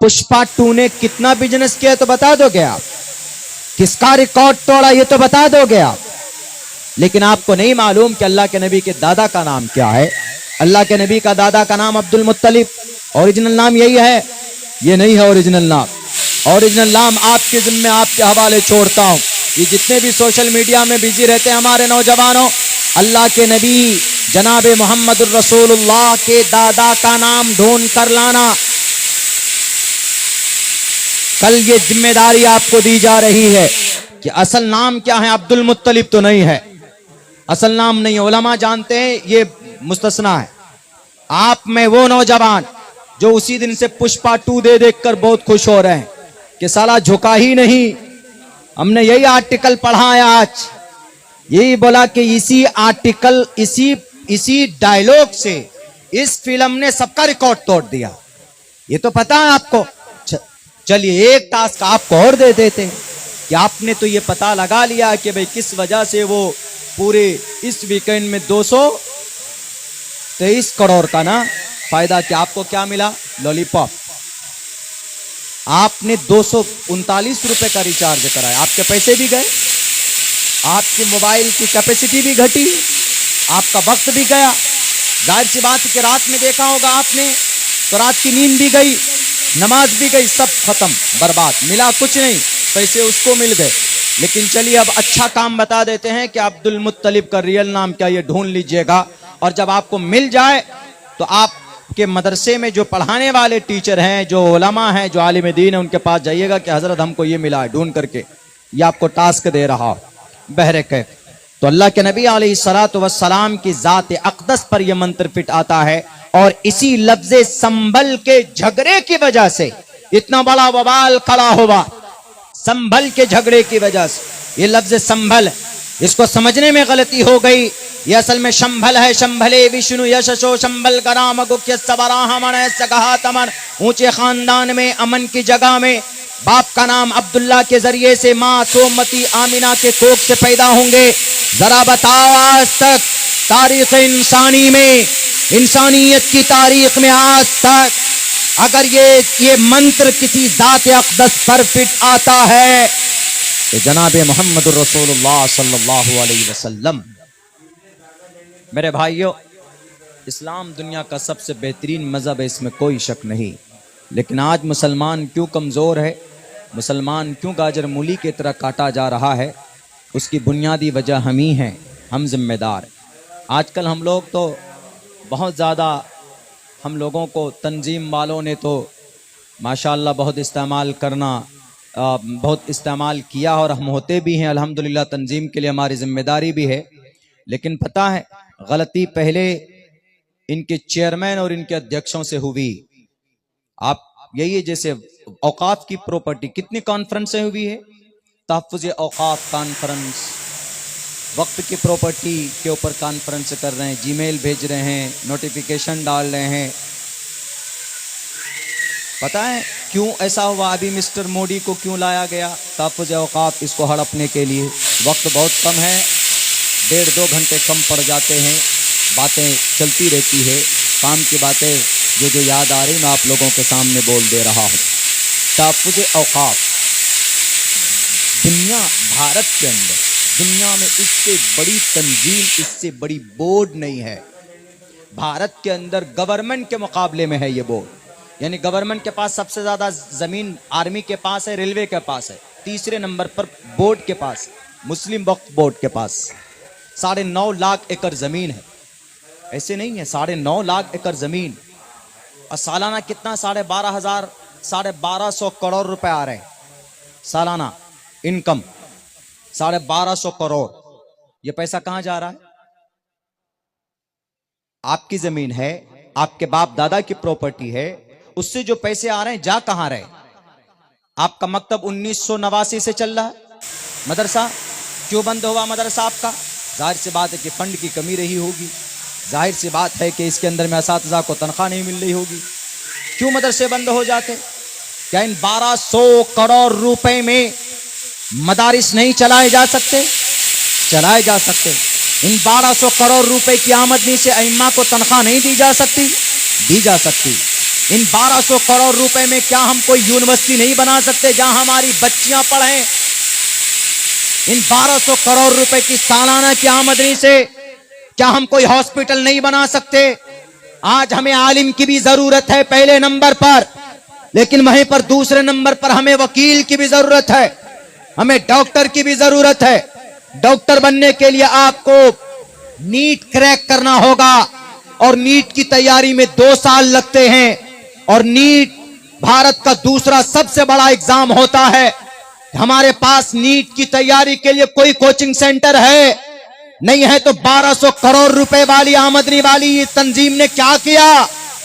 पुष्पा 2 ने कितना बिजनेस किया तो बता दोगे आप, किसका रिकॉर्ड तोड़ा ये तो बता दोगे आप। लेकिन आपको नहीं मालूम कि अल्लाह के नबी के दादा का नाम क्या है। अल्लाह के नबी का दादा का नाम अब्दुल मुत्तलिब, ओरिजिनल नाम यही है। ये नहीं है ओरिजिनल नाम। ओरिजिनल नाम आपके जिम्मे, आपके हवाले छोड़ता हूं। ये जितने भी सोशल मीडिया में बिजी रहते हैं हमारे नौजवानों, अल्लाह के नबी जनाब मोहम्मद रसूलुल्लाह के दादा का नाम ढूंढ कर लाना। कल ये जिम्मेदारी आपको दी जा रही है कि असल नाम क्या है। अब्दुल मुत्तलिब तो नहीं है, असल नाम नहीं है। उलमा जानते हैं, ये मुस्तस्ना है। आप में वो नौजवान जो उसी दिन से पुष्पा 2 दे देखकर बहुत खुश हो रहे हैं कि साला झुका ही नहीं। हमने यही आर्टिकल पढ़ा है आज, यही बोला कि इसी आर्टिकल, इसी डायलॉग से इस फिल्म ने सबका रिकॉर्ड तोड़ दिया। ये तो पता है आपको। चलिए एक टास्क आपको और दे देते हैं कि आपने तो ये पता लगा लिया कि भाई किस वजह से वो पूरे इस वीकेंड में 223 करोड़ का ना फायदा किया। आपको क्या मिला? लॉलीपॉप। आपने 239 रुपए का रिचार्ज कराया, आपके पैसे भी गए, आपकी मोबाइल की कैपेसिटी भी घटी, आपका वक्त भी गया। जाहिर सी बात कि रात में देखा होगा आपने तो रात की नींद भी गई, नमाज भी गई, सब खत्म, बर्बाद। मिला कुछ नहीं, पैसे उसको मिल गए। लेकिन चलिए अब अच्छा काम बता देते हैं कि अब्दुल मुत्तलिब का रियल नाम क्या, ये ढूंढ लीजिएगा। और जब आपको मिल जाए तो आपके मदरसे में जो पढ़ाने वाले टीचर हैं, जो उलमा हैं, जो आलिम दीन है, उनके पास जाइएगा कि हजरत हमको ये मिला है, ढूंढ करके ये आपको टास्क दे रहा हो बहरे कैफ। तो अल्लाह के नबी अलैहिस्सलातु वस्सलाम की जात अक़दस पर यह मंत्र फिट आता है। और इसी लफ्ज़े संभल के झगड़े की वजह से इतना बड़ा वबाल खड़ा हुआ, संभल के झगड़े की वजह से। ये लफ्ज़ संभल, इसको समझने में गलती हो गई। ये असल में शंभल है। शंभले विष्णु यशो शंभल कराम गुख्य सबराह मन सगहा तमन। ऊंचे खानदान में, अमन की जगह में, बाप का नाम अब्दुल्ला के जरिए से माँ सोमती आमिना के कोख से पैदा होंगे। जरा बताओ आज तक तारीख इंसानी में, इंसानियत की तारीख में आज तक अगर ये मंत्र किसी जात अक़दस पर फिट आता है तो जनाब मोहम्मद रसूलुल्लाह सल्लल्लाहु अलैहि वसल्लम। मेरे भाइयों, इस्लाम दुनिया का सबसे बेहतरीन मज़हब है, इसमें कोई शक नहीं। लेकिन आज मुसलमान क्यों कमज़ोर है, मुसलमान क्यों गाजर मूली की तरह काटा जा रहा है, उसकी बुनियादी वजह हम ही हैं, हम जिम्मेदार। आजकल हम लोग तो बहुत ज़्यादा, हम लोगों को तंजीम वालों ने तो माशाअल्लाह बहुत इस्तेमाल किया और हम होते भी हैं अल्हम्दुलिल्लाह। तंजीम के लिए हमारी जिम्मेदारी भी है। लेकिन पता है गलती पहले इनके चेयरमैन और इनके अध्यक्षों से हुई। आप यही है, जैसे औकाफ की प्रॉपर्टी, कितनी कॉन्फ्रेंसें हुई है, तहफ़्फ़ुज़ औकाफ कॉन्फ्रेंस, वक्त की प्रॉपर्टी के ऊपर कॉन्फ्रेंस कर रहे हैं, जीमेल भेज रहे हैं, नोटिफिकेशन डाल रहे हैं। पता है क्यों ऐसा हुआ? अभी मिस्टर मोदी को क्यों लाया गया तहफ़्फ़ुज़ औकाफ, इसको हड़पने के लिए। वक्त बहुत कम है, 1.5-2 घंटे कम पड़ जाते हैं, बातें चलती रहती है, काम की बातें जो याद आ रही मैं आप लोगों के सामने बोल दे रहा हूँ। तहफ़्फ़ुज़ औकाफ दुनिया, भारत के अंदर, दुनिया में इससे बड़ी तंजीम, इससे बड़ी बोर्ड नहीं है। भारत के अंदर गवर्नमेंट के मुकाबले में है ये बोर्ड। यानी गवर्नमेंट के पास सबसे ज़्यादा ज़मीन आर्मी के पास है, रेलवे के पास है, तीसरे नंबर पर बोर्ड के पास, मुस्लिम वक्फ बोर्ड के पास 9.5 लाख एकड़ ज़मीन है। ऐसे नहीं है, 9.5 लाख एकड़ ज़मीन और सालाना कितना, 12,500 करोड़ रुपए आ रहे हैं सालाना इनकम, 1250 करोड़। ये पैसा कहां जा रहा है? आपकी जमीन है, आपके बाप दादा की प्रॉपर्टी है, उससे जो पैसे आ रहे हैं जा कहां रहे? आपका मकतब 1989 से चल रहा है, मदरसा क्यों बंद हुआ मदरसा आपका? जाहिर सी बात है कि फंड की कमी रही होगी, जाहिर सी बात है कि इसके अंदर में असातिज़ा को तनख्वाह नहीं मिल रही होगी। क्यों मदरसे बंद हो जाते? क्या इन 1200 करोड़ रुपए में मदारिस नहीं चलाए जा सकते? चलाए जा सकते। इन 1200 करोड़ रुपए की आमदनी से अइम्मा को तनख्वाह नहीं दी जा सकती? दी जा सकती। इन 1200 करोड़ रुपए में क्या हम कोई यूनिवर्सिटी नहीं बना सकते जहां हमारी बच्चियां पढ़ें? इन 1200 करोड़ रुपए की सालाना की आमदनी से क्या हम कोई हॉस्पिटल नहीं बना सकते? आज हमें आलिम की भी जरूरत है पहले नंबर पर, लेकिन वहीं पर दूसरे नंबर पर हमें वकील की भी जरूरत है, हमें डॉक्टर की भी जरूरत है। डॉक्टर बनने के लिए आपको नीट क्रैक करना होगा और नीट की तैयारी में 2 साल लगते हैं और नीट भारत का दूसरा सबसे बड़ा एग्जाम होता है। हमारे पास नीट की तैयारी के लिए कोई कोचिंग सेंटर है नहीं है, तो 1200 करोड़ रुपए वाली आमदनी वाली ये तंजीम ने क्या किया?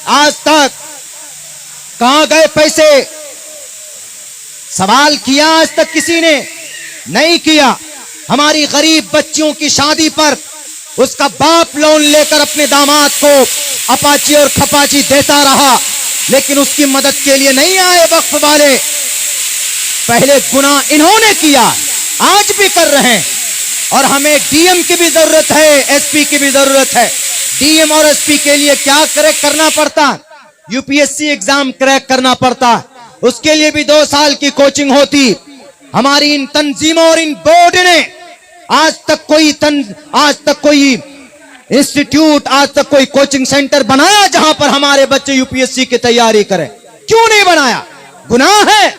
आज तक कहां गए पैसे? सवाल किया आज तक किसी ने? नहीं किया। हमारी गरीब बच्चियों की शादी पर उसका बाप लोन लेकर अपने दामाद को अपाची और खपाची देता रहा, लेकिन उसकी मदद के लिए नहीं आए वक्फ वाले। पहले गुनाह इन्होंने किया, आज भी कर रहे हैं। और हमें डीएम की भी जरूरत है, एसपी की भी जरूरत है। डीएम और एसपी के लिए क्या क्रैक करना पड़ता? यूपीएससी एग्जाम क्रैक करना पड़ता, उसके लिए भी 2 साल की कोचिंग होती। हमारी इन तंजीमों और इन बोर्ड ने आज तक कोई इंस्टीट्यूट, आज तक कोई कोचिंग सेंटर बनाया जहां पर हमारे बच्चे यूपीएससी की तैयारी करें? क्यों नहीं बनाया? गुनाह है।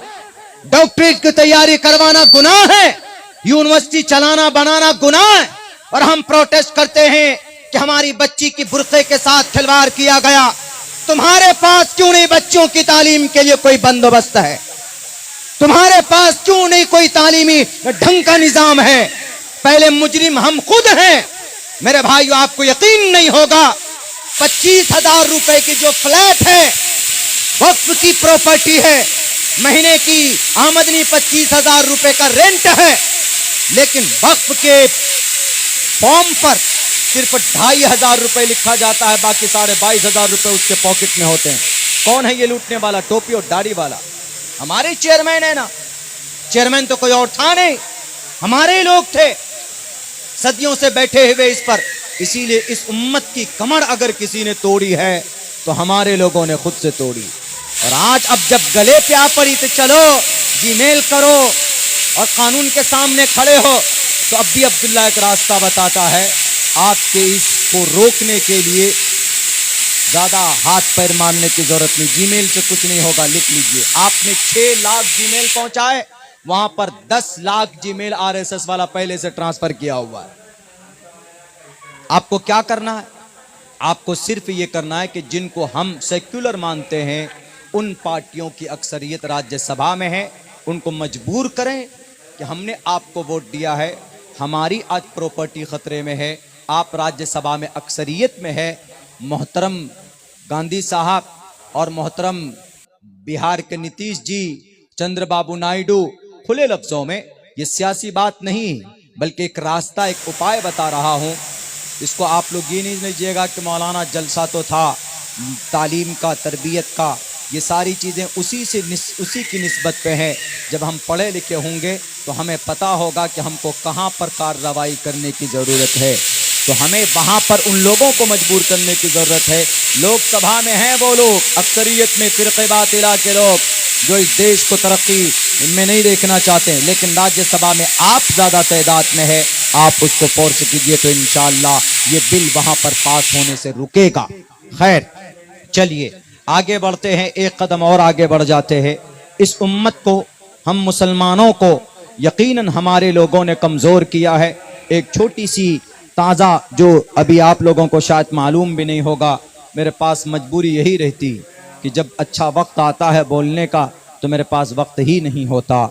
डॉक्टरेट की तैयारी करवाना गुनाह है, यूनिवर्सिटी चलाना बनाना गुनाह है। और हम प्रोटेस्ट करते हैं कि हमारी बच्ची की बुर्के के साथ खिलवाड़ किया गया। तुम्हारे पास क्यों नहीं बच्चों की तालीम के लिए कोई बंदोबस्त है? तुम्हारे पास क्यों नहीं कोई तालीमी ढंग का निजाम है? पहले मुजरिम हम खुद हैं। मेरे भाइयों, आपको यकीन नहीं होगा, 25,000 रुपए की जो फ्लैट है वक्फ की प्रॉपर्टी है, महीने की आमदनी 25,000 रुपए का रेंट है, लेकिन वक्फ के फॉर्म पर सिर्फ 2,500 रुपए लिखा जाता है, बाकी 22,500 रुपए उसके पॉकेट में होते हैं। कौन है ये लूटने वाला? टोपी और दाढ़ी वाला हमारे चेयरमैन है ना। चेयरमैन तो कोई और था नहीं, हमारे ही लोग थे, सदियों से बैठे हुए इस पर। इसीलिए इस उम्मत की कमर अगर किसी ने तोड़ी है तो हमारे लोगों ने खुद से तोड़ी। और आज अब जब गले पे आ पड़ी तो चलो जीमेल करो और कानून के सामने खड़े हो, तो अब भी अब्दुल्ला एक रास्ता बताता है। आपके इसको रोकने के लिए ज्यादा हाथ पैर मारने की जरूरत नहीं, जीमेल से कुछ नहीं होगा। लिख लीजिए, आपने 6 लाख जीमेल पहुंचाए, वहां पर 10 लाख जीमेल आरएसएस वाला पहले से ट्रांसफर किया हुआ है। आपको क्या करना है? आपको सिर्फ ये करना है कि जिनको हम सेक्युलर मानते हैं उन पार्टियों की अक्सरियत राज्यसभा में है, उनको मजबूर करें कि हमने आपको वोट दिया है, हमारी आज प्रॉपर्टी खतरे में है, आप राज्यसभा में अक्सरियत में है। मोहतरम गांधी साहब और मोहतरम बिहार के नीतीश जी, चंद्रबाबू नायडू, खुले लफ्जों में ये सियासी बात नहीं बल्कि एक रास्ता, एक उपाय बता रहा हूं। इसको आप लोग ये नहीं लीजिएगा कि मौलाना जलसा तो था तालीम का, तरबियत का, ये सारी चीज़ें उसी की निस्बत पे हैं। जब हम पढ़े लिखे होंगे तो हमें पता होगा कि हमको कहाँ पर कार्रवाई करने की ज़रूरत है, तो हमें वहाँ पर उन लोगों को मजबूर करने की ज़रूरत है। लोकसभा में हैं वो लोग, अक्सरियत में फिरक़े बातिला के लोग जो इस देश को तरक्की इनमें नहीं देखना चाहते, लेकिन राज्यसभा में आप ज़्यादा तादाद में है, आप उसको फोर्स कीजिए तो इंशाअल्लाह ये बिल वहाँ पर पास होने से रुकेगा। खैर, चलिए आगे बढ़ते हैं, एक कदम और आगे बढ़ जाते हैं। इस उम्मत को, हम मुसलमानों को यकीनन हमारे लोगों ने कमज़ोर किया है। एक छोटी सी ताज़ा, जो अभी आप लोगों को शायद मालूम भी नहीं होगा, मेरे पास मजबूरी यही रहती कि जब अच्छा वक्त आता है बोलने का तो मेरे पास वक्त ही नहीं होता,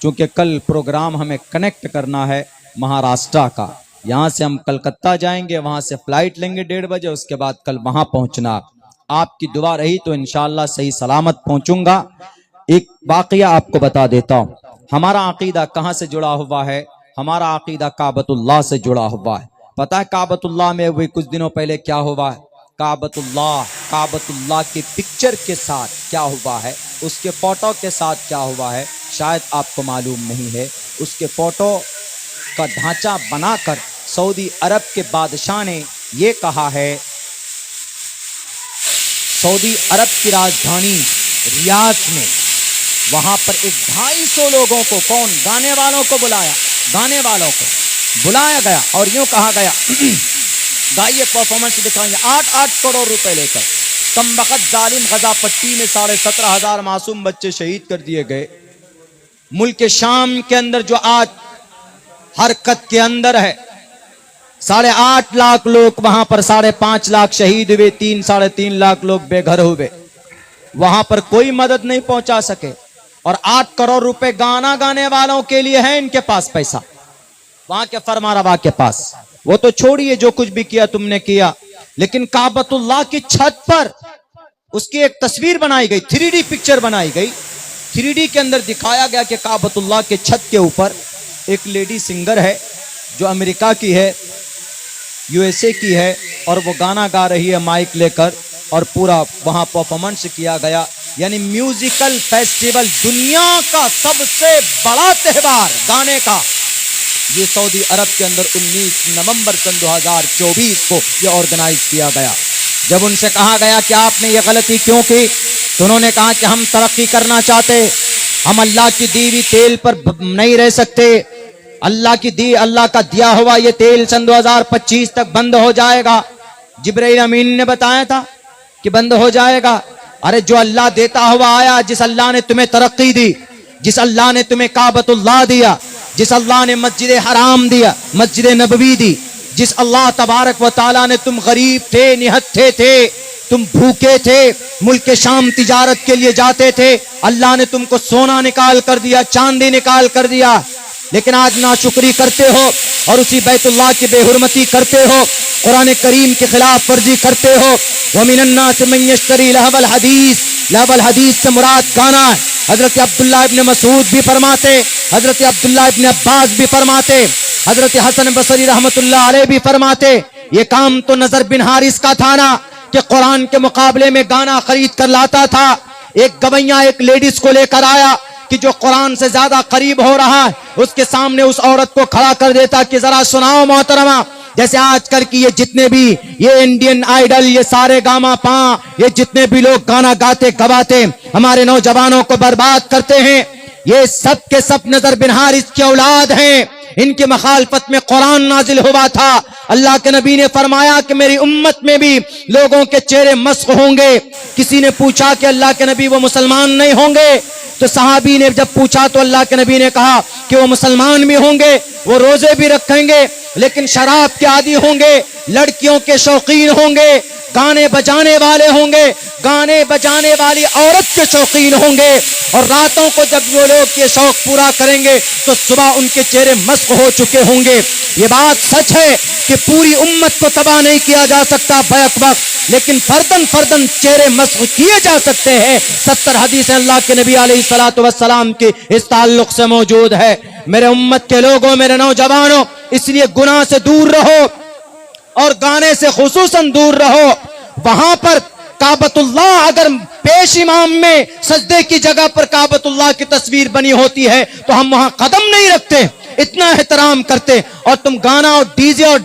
क्योंकि कल प्रोग्राम हमें कनेक्ट करना है महाराष्ट्र का। यहाँ से हम कलकत्ता जाएंगे, वहाँ से फ्लाइट लेंगे 1:30 बजे, उसके बाद कल वहाँ पहुँचना। आपकी दुआ रही तो इंशाअल्लाह सही सलामत पहुँचूंगा। एक वाक़या आपको बता देता हूँ, हमारा अकीदा कहाँ से जुड़ा हुआ है? हमारा अकीदा काबतुल्लाह से जुड़ा हुआ है। पता है काबतुल्लाह में अभी कुछ दिनों पहले क्या हुआ है? काबतुल्लाह की पिक्चर के साथ क्या हुआ है, उसके फोटो के साथ क्या हुआ है, शायद आपको मालूम नहीं है। उसके फोटो का ढांचा बनाकर सऊदी अरब के बादशाह ने ये कहा है, सऊदी अरब की राजधानी रियाद में, वहां पर एक 250 लोगों को, कौन, गाने वालों को बुलाया, गाने वालों को बुलाया गया और यूं कहा गया गाइए, परफॉर्मेंस दिखाएंगे 8-8 करोड़ रुपए लेकर। कमबख्त जालिम गजा पट्टी में 17,500 मासूम बच्चे शहीद कर दिए गए। मुल्क शाम के अंदर जो आज हरकत के अंदर है, 8.5 लाख लोग वहां पर, 5.5 लाख शहीद हुए, 3-3.5 लाख लोग बेघर हुए। वहां पर कोई मदद नहीं पहुंचा सके और 8 करोड़ रुपए गाना गाने वालों के लिए है इनके पास पैसा, वहां के फरमारवा के पास। वो तो छोड़िए जो कुछ भी किया तुमने किया, लेकिन काबतुल्लाह की छत पर उसकी एक तस्वीर बनाई गई, 3D पिक्चर बनाई गई। 3D के अंदर दिखाया गया कि काबतुल्लाह के छत के ऊपर एक लेडी सिंगर है जो अमेरिका की है, USA की है, और वो गाना गा रही है माइक लेकर, और पूरा वहां परफॉर्मेंस किया गया। यानी म्यूजिकल फेस्टिवल, दुनिया का सबसे बड़ा त्योहार गाने का, ये सऊदी अरब के अंदर 19 नवंबर सन 2024 को ये ऑर्गेनाइज किया गया। जब उनसे कहा गया कि आपने ये गलती क्यों की, तो उन्होंने कहा कि हम तरक्की करना चाहते, हम अल्लाह की दी हुई तेल पर नहीं रह सकते, अल्लाह का दिया हुआ ये तेल सन 2025 तक बंद हो जाएगा। जिब्राइल अमीन ने बताया था कि बंद हो जाएगा। अरे जो अल्लाह देता हुआ आया, जिस अल्लाह ने तुम्हें तरक्की दी, जिस अल्लाह ने तुम्हें काबतुल्लाह दिया, जिस अल्लाह ने मस्जिद हराम दिया, मस्जिद नबवी दी, जिस अल्लाह तबारक व ताला ने, तुम गरीब थे, निहत्थे थे, तुम भूखे थे, मुल्क शाम तिजारत के लिए जाते थे, अल्लाह ने तुमको सोना निकाल कर दिया, चांदी निकाल कर दिया, लेकिन आज नाशुक्री करते हो और उसी बैतुल्लाह की बेहुरमती करते हो, कुरान करीम के खिलाफ वर्जी करते हो। वमिनन्नास मन यश्तरी लहवल हदीस से मुराद गाना है। हजरत अब्दुल्लाह इब्न मसूद भी फरमाते, हजरत अब्दुल्लाह इब्न अब्बास भी फरमाते, हजरत हसन बसरी रहमतुल्लाह अलैह भी फरमाते, ये काम तो नजर बिन हारिस का था ना, कि कुरान के मुकाबले में गाना खरीद कर लाता था। एक गवैया एक लेडीज को लेकर आया कि जो कुरान से ज्यादा करीब हो रहा है, उसके सामने उस औरत को खड़ा कर देता कि जरा सुनाओ मोहतरमा। जैसे आजकल की ये जितने भी ये इंडियन आइडल, ये सारे गामा पा, ये जितने भी लोग गाना गाते गवाते हमारे नौजवानों को बर्बाद करते हैं, ये सब के सब नजर बिन हारिस की औलाद हैं। इनकी मखालफत में कुरान नाजिल हुआ था। अल्लाह के नबी ने फरमाया कि मेरी उम्मत में भी लोगों के चेहरे मस्क होंगे। किसी ने पूछा कि अल्लाह के नबी वो मुसलमान नहीं होंगे? तो सहाबी ने जब पूछा तो अल्लाह के नबी ने कहा कि वो मुसलमान भी होंगे, वो रोजे भी रखेंगे, लेकिन शराब के आदी होंगे, लड़कियों के शौकीन होंगे, गाने बजाने वाले होंगे, गाने बजाने वाली औरत के शौकीन होंगे, और रातों को जब वो लोग ये शौक पूरा करेंगे तो सुबह उनके चेहरे मस्क हो चुके होंगे। ये बात सच है कि पूरी उम्मत को तबाह नहीं किया जा सकता बैक वक्त, लेकिन फर्दन फर्दन चेहरे मस्क किए जा सकते हैं। 70 हदीसें अल्लाह के नबी अलैहिस्सलातु वस्सलाम की इस ताल्लुक से मौजूद है। मेरे उम्मत के लोगों, मेरे नौजवानों, इसलिए गुनाह से दूर रहो और गाने से खुसूसन दूर रहो। वहां पर काबतुल्लाह अगर पेश इमाम में सजदे की जगह पर काबतुल्लाह की तस्वीर बनी होती है तो हम वहां कदम नहीं रखते, इतना एहतराम करते, और तुम गाना और डीजे और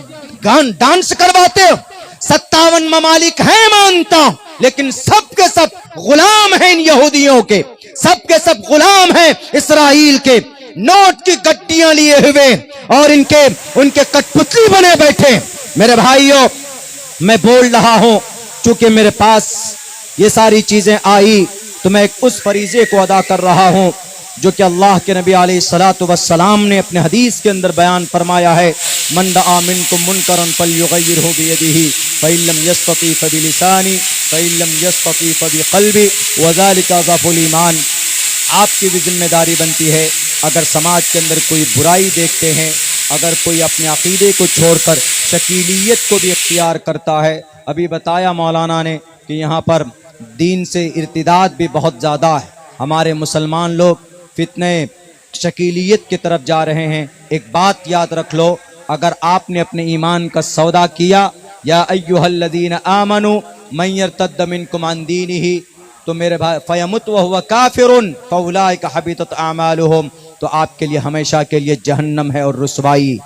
डांस करवाते हो। 57 ममालिक हैं मानता हूं, लेकिन सब के सब गुलाम हैं इन यहूदियों के, सब के सब गुलाम हैं इसराइल के। नोट की गड्डियां लिए हुए और उनके कठपुतली बने बैठे। मेरे भाइयों, मैं बोल रहा हूं, चूंकि मेरे पास ये सारी चीजें आई तो मैं उस फरीजे को अदा कर रहा हूं जो कि अल्लाह के नबी अलैहिस्सलातु वस्सलाम ने अपने हदीस के अंदर बयान फरमाया है। मन रआ मिनकुम मुनकरन फल्युगय्यिरहु बियदिही फ़इन लम यस्तती फ़बिलिसानी फ़इन लम यस्तती फ़बिक़ल्बी वज़ालिका ज़अफ़ुल ईमान। आपकी भी जिम्मेदारी बनती है, अगर समाज के अंदर कोई बुराई देखते हैं, अगर कोई अपने अकीदे को छोड़कर शकीलियत को भी इख्तियार करता है। अभी बताया मौलाना ने कि यहाँ पर दीन से इर्तिदाद भी बहुत ज़्यादा है, हमारे मुसलमान लोग फितने शकीलियत की तरफ जा रहे हैं। एक बात याद रख लो, अगर आपने अपने ईमान का सौदा किया, या अय्युहल्लज़ीना आमनू मन यर्तद्द मिनकुम अन दीनिही, तो मेरे भाई फयमुत व हुवा काफिरुन फउलाइका हबितत आमालुहुम, तो आपके लिए हमेशा के लिए जहन्नम है और रुसवाई।